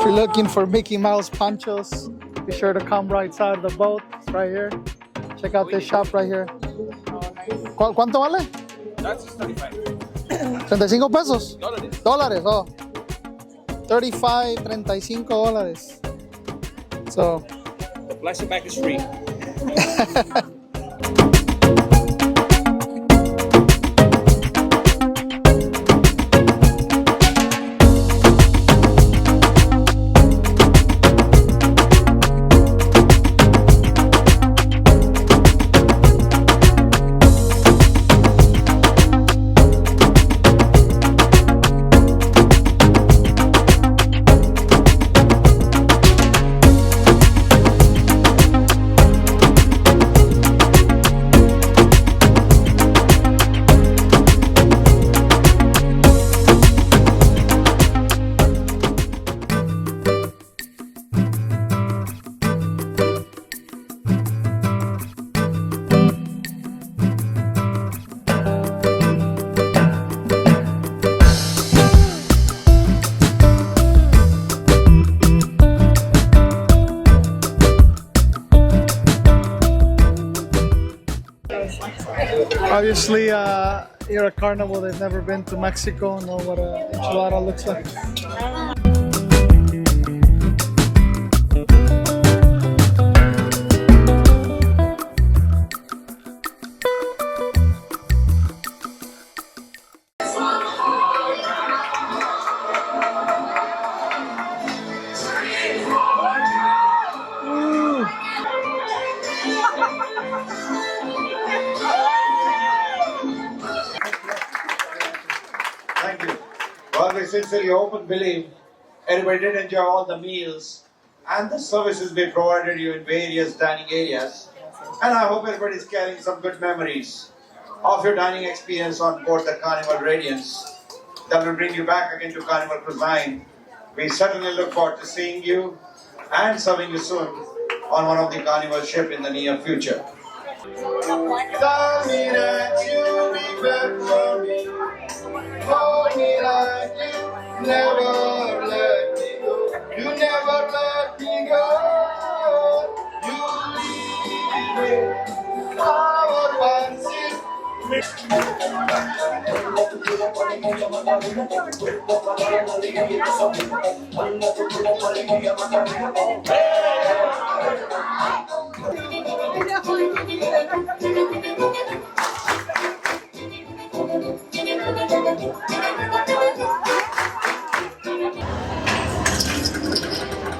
If you're looking for Mickey Mouse ponchos, be sure to come right side of the boat. It's right here. Check out this shop right here. ¿Cuánto vale? That's just 35. 35 pesos. Dólares, oh. 35, 35 dólares. So. Flash it back the street. Obviously, here at Carnival, they've never been to Mexico, know what an enchilada looks like. Thank you. Well, we sincerely hope and believe everybody did enjoy all the meals and the services we provided you in various dining areas. And I hope everybody is carrying some good memories of your dining experience on board the Carnival Radiance that will bring you back again to Carnival Cuisine. We certainly look forward to seeing you and serving you soon on one of the Carnival ship in the near future. Tell me that you'll be back for me. Hold me like you never let me go. You never let me go. You leave me our fancy.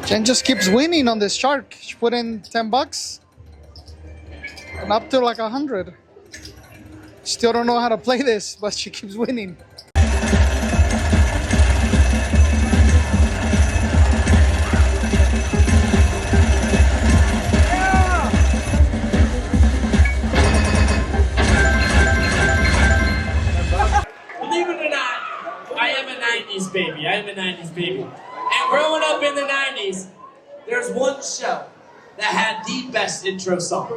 Jen just keeps winning on this shark. She put in $10 and up to like 100. Still don't know how to play this, but she keeps winning. Believe it or not, I am a 90s baby. I am a 90s baby. And growing up in the 90s, there's one show that had the best intro song.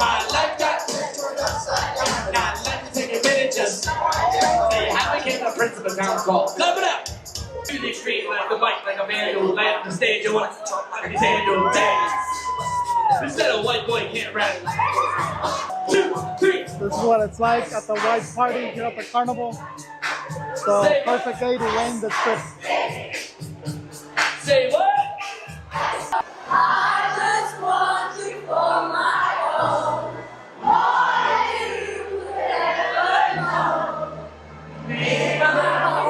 I like that. I'd like to take a minute just say how became the prince of a town called. Love it up! To the extreme, like a bike, like a man who will land on the stage and want to talk like his hand will dance. Instead of white boy can't rap. 2, 3. This is what it's like at the white party here at the Carnival. So perfect day to win the trip. Say what? I just want you for my own. More than you could ever know. Maybe I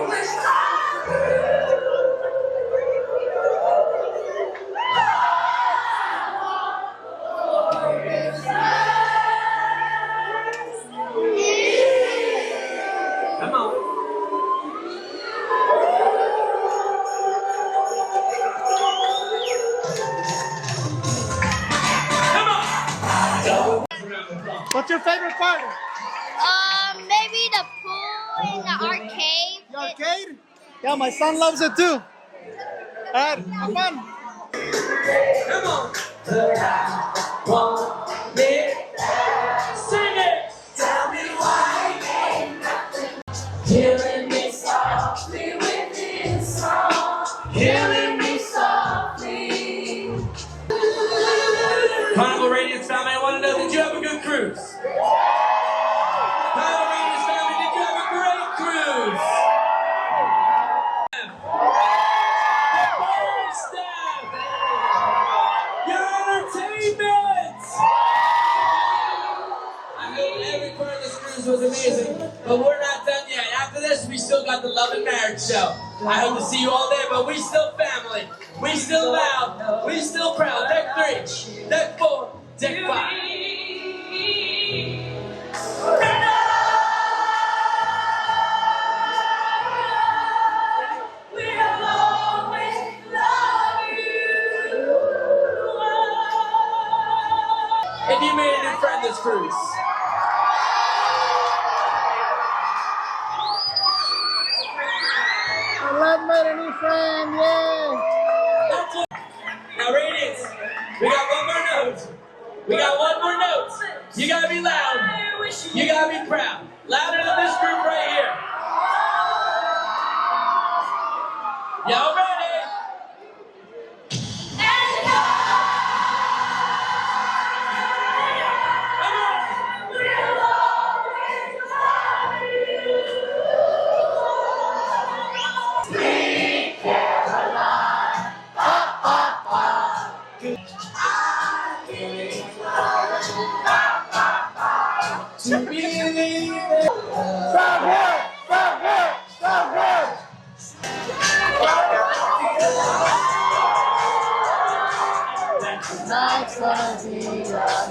wish I could. Come on. What's your favorite part? Maybe the pool in the arcade. The arcade? Yeah, my son loves it too. Alright, have fun. Come on. Want it. Sing it. Tell me why ain't nothing. Killing me softly with this song. Killing me softly. Carnival Radiance family, I want to know, did you have a good cruise? Carnival Radiance family, did you have a great cruise? Staff, your entertainment. I hope every part of this cruise was amazing, but we're not done yet. After this, we still got the Love and Marriage show. I hope to see you all there, but we still family. We still loud. We still proud. Deck 3, Deck 4, Deck 5. If you made a new friend this cruise. I've made a new friend, yay! That's it. Now, Radiance, we got one more note. We got one more note. You gotta be loud. You gotta be proud. Louder than this group right here. Y'all ready? Tonight's gonna be a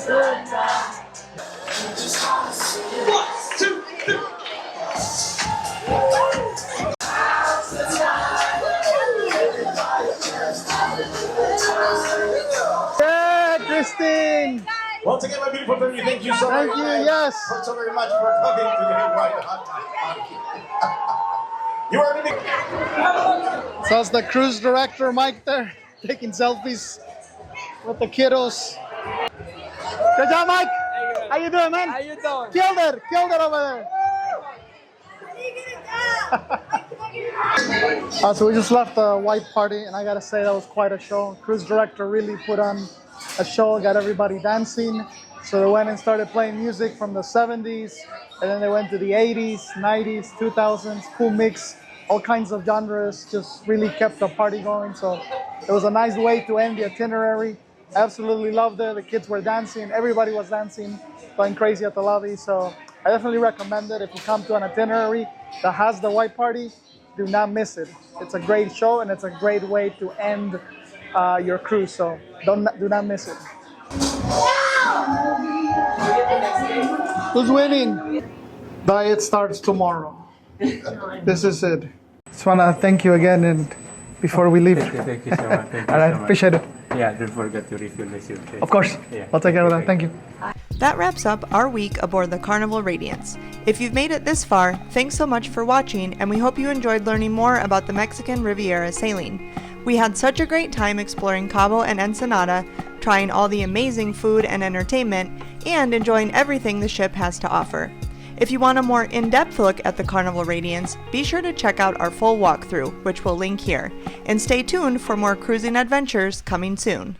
good time. Yeah, Christine! Once again, my beautiful family, thank you so Thank much. you, yes. So very much for coming today. Right on. You are meeting. So it's the cruise director, Mike, there, taking selfies with the kiddos. Good job, Mike! How you doing, man? How you doing? Killed it over there. So we just left the white party, and I gotta say that was quite a show. Cruise director really put on a show, got everybody dancing. So they went and started playing music from the 70s, and then they went to the 80s, 90s, 2000s, cool mix, all kinds of genres, just really kept the party going. So it was a nice way to end the itinerary. Absolutely loved it. The kids were dancing, everybody was dancing, going crazy at the lobby. So I definitely recommend it. If you come to an itinerary that has the white party, do not miss it. It's a great show, and it's a great way to end your cruise. So do not miss it. Who's winning? Diet starts tomorrow. This is it. Just want to thank you again, and before we leave. Thank you so much. Thank you All right, so much. appreciate it. Yeah, don't forget to refill the suit. Of course. Yeah. I'll take care of that. Thank you. That wraps up our week aboard the Carnival Radiance. If you've made it this far, thanks so much for watching, and we hope you enjoyed learning more about the Mexican Riviera sailing. We had such a great time exploring Cabo and Ensenada, trying all the amazing food and entertainment, and enjoying everything the ship has to offer. If you want a more in-depth look at the Carnival Radiance, be sure to check out our full walkthrough, which we'll link here, and stay tuned for more cruising adventures coming soon.